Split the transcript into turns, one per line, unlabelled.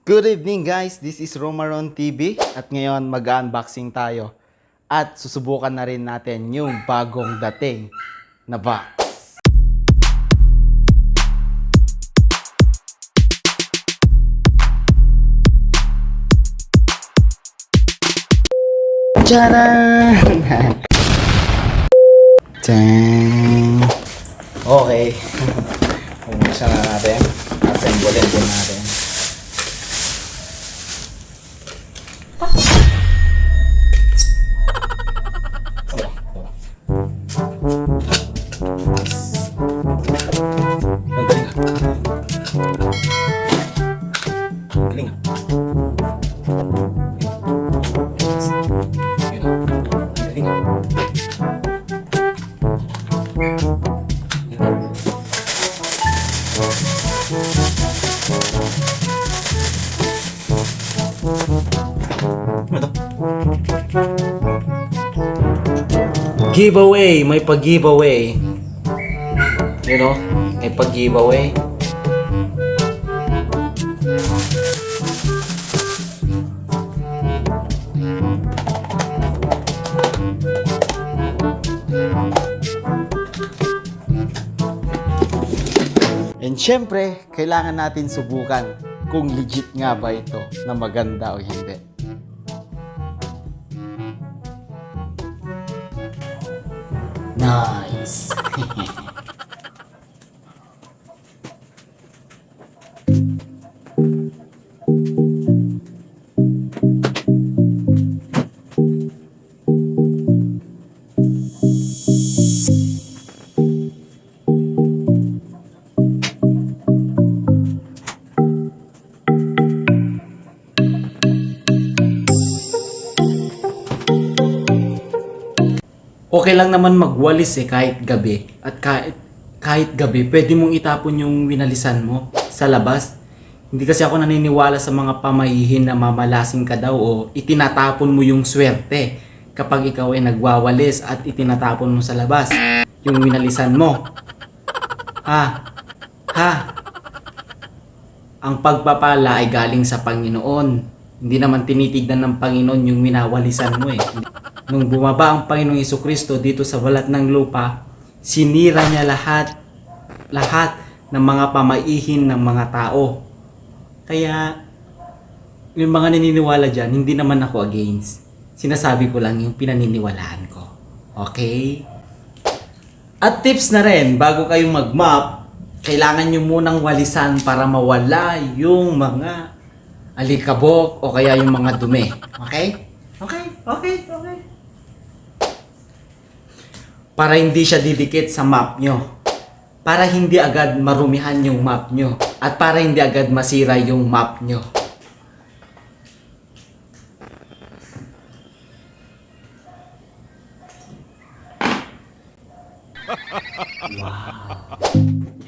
Good evening guys, this is Romaron TV at ngayon mag-unboxing tayo at susubukan na rin natin yung bagong dating na box. Tcharan! Tang! Okay. Pumunta na natin. Assemble din natin. Giveaway, may pag-giveaway. You know, may pag-giveaway. And syempre, kailangan natin subukan kung legit nga ba ito na maganda o hindi. Nice. Okay lang naman magwalis kahit gabi. At kahit gabi, pwede mong itapon yung winalisan mo sa labas. Hindi kasi ako naniniwala sa mga pamahihin na mamalasing ka daw o itinatapon mo yung swerte kapag ikaw ay nagwawalis at itinatapon mo sa labas yung winalisan mo. Ang pagpapala ay galing sa Panginoon. Hindi naman tinitignan ng Panginoon yung winawalisan mo Nung bumaba ang Panginoong Jesucristo dito sa balat ng lupa, sinira niya lahat ng mga pamaihin ng mga tao. Kaya, yung mga naniniwala dyan, hindi naman ako against. Sinasabi ko lang yung pinaniniwalaan ko. Okay? At tips na rin, bago kayong mag-mop, kailangan nyo munang walisan para mawala yung mga alikabok o kaya yung mga dumi. Okay? Okay. Para hindi siya didikit sa map nyo. Para hindi agad marumihan yung map nyo. At para hindi agad masira yung map nyo. Wow.